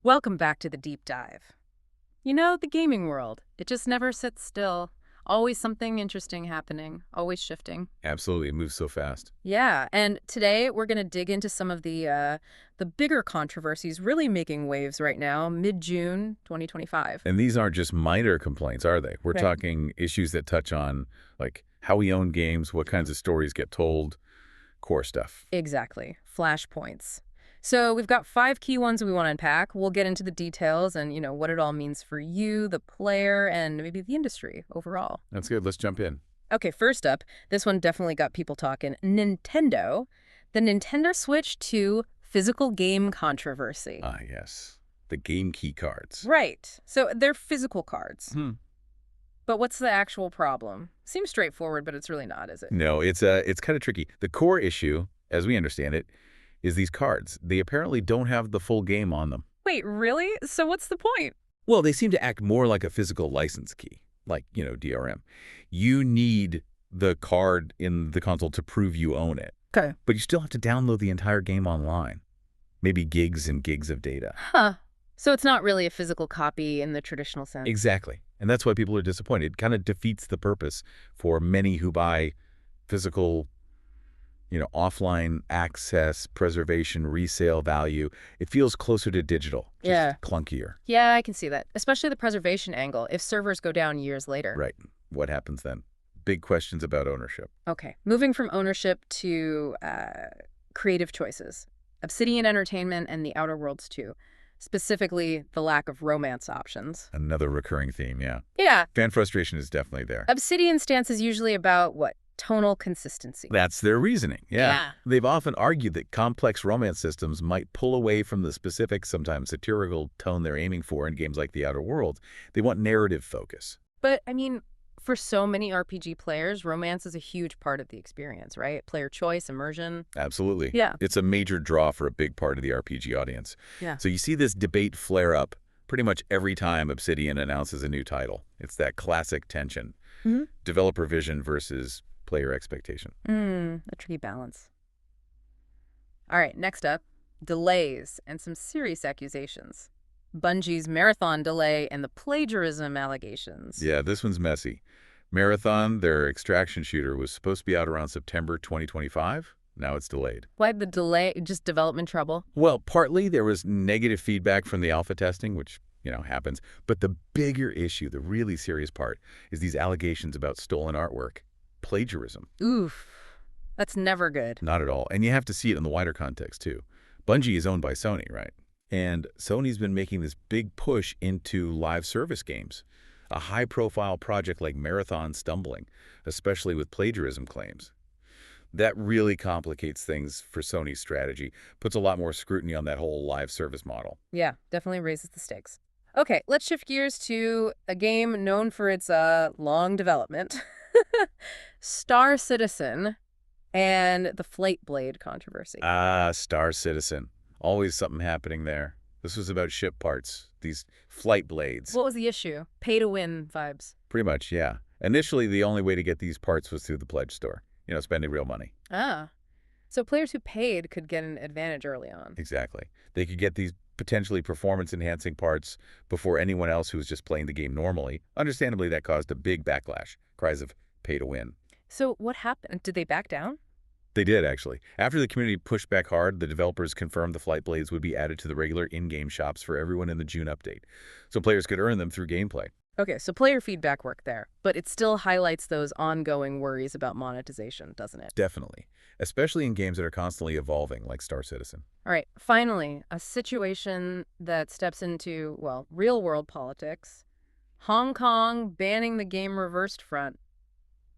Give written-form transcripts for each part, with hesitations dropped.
Welcome back to the deep dive. You know, the gaming world, it just never sits still. Always something interesting happening, always shifting. Absolutely, it moves so fast. Yeah, and today we're going to dig into some of the bigger controversies really making waves right now, mid-June 2025. And these aren't just minor complaints, are they? We're Right. talking issues that touch on, like, how we own games, what kinds of stories get told, core stuff. Exactly. Flashpoints. So we've got 5 key ones we want to unpack. We'll get into the details and, what it all means for you, the player, and maybe the industry overall. That's good. Let's jump in. Okay, first up, this one definitely got people talking. Nintendo. The Nintendo Switch 2 physical game controversy. Ah, yes. The game key cards. Right. So they're physical cards. Hmm. But what's the actual problem? Seems straightforward, but it's really not, is it? No, it's kind of tricky. The core issue, as we understand it, is these cards. They apparently don't have the full game on them. Wait, really? So what's the point? Well, they seem to act more like a physical license key, like, DRM. You need the card in the console to prove you own it. Okay. But you still have to download the entire game online. Maybe gigs and gigs of data. Huh. So it's not really a physical copy in the traditional sense. Exactly. And that's why people are disappointed. It kind of defeats the purpose for many who buy physical, offline access, preservation, resale value. It feels closer to digital, just Yeah. clunkier. Yeah, I can see that. Especially the preservation angle, if servers go down years later. Right. What happens then? Big questions about ownership. Okay. Moving from ownership to creative choices. Obsidian Entertainment and The Outer Worlds 2. Specifically, the lack of romance options. Another recurring theme, yeah. Yeah. Fan frustration is definitely there. Obsidian's stance is usually about, what? Tonal consistency. That's their reasoning, yeah. Yeah. They've often argued that complex romance systems might pull away from the specific, sometimes satirical tone they're aiming for in games like The Outer Worlds. They want narrative focus. But, I mean, for so many RPG players, romance is a huge part of the experience, right? Player choice, immersion. Absolutely. Yeah. It's a major draw for a big part of the RPG audience. Yeah. So you see this debate flare up pretty much every time Obsidian announces a new title. It's that classic tension. Mm-hmm. Developer vision versus player expectation. A tricky balance. All right, next up, delays and some serious accusations. Bungie's marathon delay and the plagiarism allegations. Yeah, this one's messy. Marathon, their extraction shooter, was supposed to be out around September 2025. Now it's delayed. Why the delay? Just development trouble? Well, partly there was negative feedback from the alpha testing, which, happens. But the bigger issue, the really serious part, is these allegations about stolen artwork. Plagiarism. Oof. That's never good. Not at all. And you have to see it in the wider context, too. Bungie is owned by Sony, right? And Sony's been making this big push into live service games. A high-profile project like Marathon stumbling, especially with plagiarism claims. That really complicates things for Sony's strategy, puts a lot more scrutiny on that whole live service model. Yeah, definitely raises the stakes. Okay, let's shift gears to a game known for its long development. Star Citizen and the Flight Blade controversy. Ah, Star Citizen. Always something happening there. This was about ship parts, these flight blades. What was the issue? Pay-to-win vibes. Pretty much, yeah. Initially, the only way to get these parts was through the pledge store, spending real money. Ah. So players who paid could get an advantage early on. Exactly. They could get these potentially performance-enhancing parts before anyone else who was just playing the game normally. Understandably, that caused a big backlash, cries of pay to win. So what happened? Did they back down? They did, actually. After the community pushed back hard, the developers confirmed the flight blades would be added to the regular in-game shops for everyone in the June update, so players could earn them through gameplay. Okay, so player feedback worked there, but it still highlights those ongoing worries about monetization, doesn't it? Definitely. Especially in games that are constantly evolving, like Star Citizen. All right, finally, a situation that steps into, well, real-world politics. Hong Kong banning the game Reversed Front.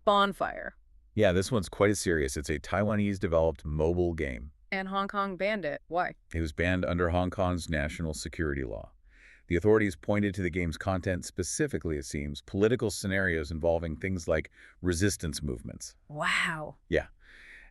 Bonfire. Yeah, this one's quite serious. It's a Taiwanese-developed mobile game. And Hong Kong banned it. Why? It was banned under Hong Kong's national security law. The authorities pointed to the game's content, specifically, it seems, political scenarios involving things like resistance movements. Wow. Yeah.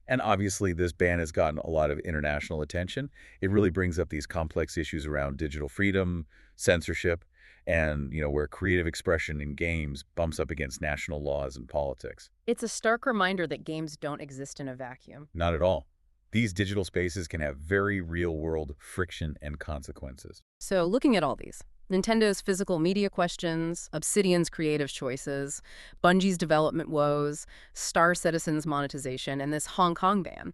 And obviously, this ban has gotten a lot of international attention. It really brings up these complex issues around digital freedom, censorship, and, where creative expression in games bumps up against national laws and politics. It's a stark reminder that games don't exist in a vacuum. Not at all. These digital spaces can have very real-world friction and consequences. So looking at all these, Nintendo's physical media questions, Obsidian's creative choices, Bungie's development woes, Star Citizen's monetization, and this Hong Kong ban,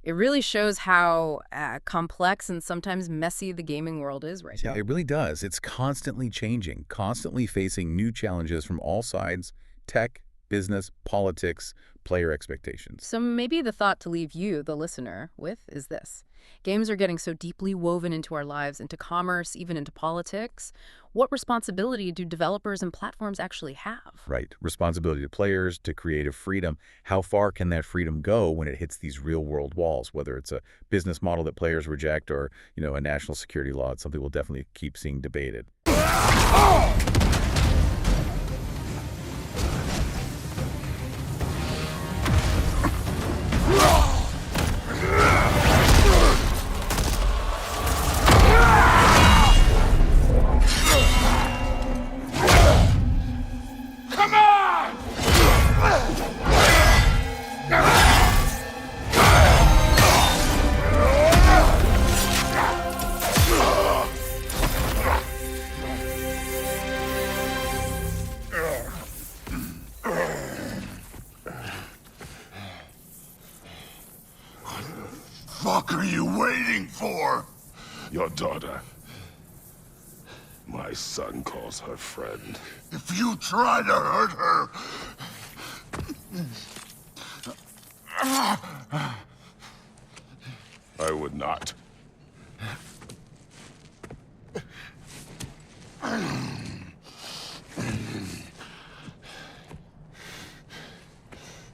it really shows how complex and sometimes messy the gaming world is right Yeah, now. it really does. It's constantly changing, constantly facing new challenges from all sides: tech, business, politics, player expectations. So maybe the thought to leave you, the listener, with is this. Games are getting so deeply woven into our lives, into commerce, even into politics. What responsibility do developers and platforms actually have? Right. Responsibility to players, to creative freedom. How far can that freedom go when it hits these real-world walls, whether it's a business model that players reject or, a national security law? It's something we'll definitely keep seeing debated. Come on! What the fuck are you waiting for? Your daughter. My son calls her friend. If you try to hurt her... I would not.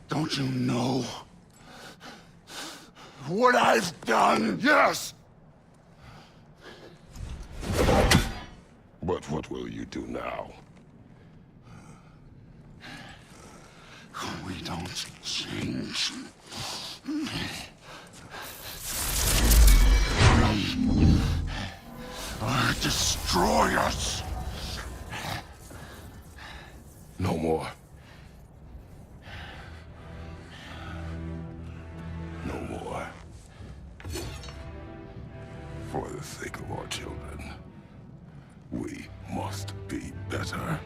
Don't you know what I've done? Yes! But what will you do now? We don't change. We are destroyers. No more. No more. For the sake of our children, we must be better.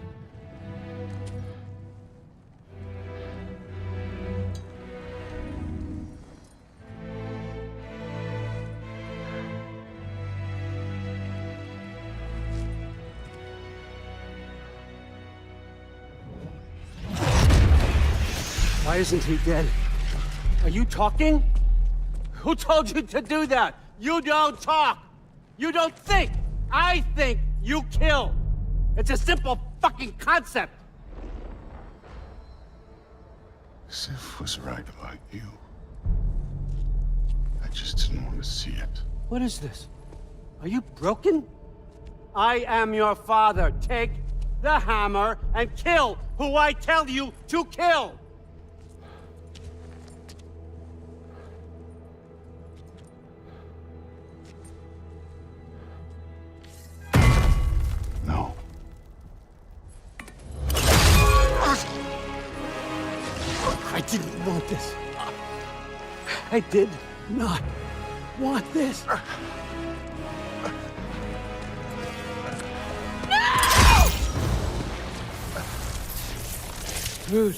Why isn't he dead? Are you talking? Who told you to do that? You don't talk. You don't think. I think, you kill. It's a simple fucking concept. Sif was right about you. I just didn't want to see it. What is this? Are you broken? I am your father. Take the hammer and kill who I tell you to kill. No. I didn't want this. I did not want this. Dude.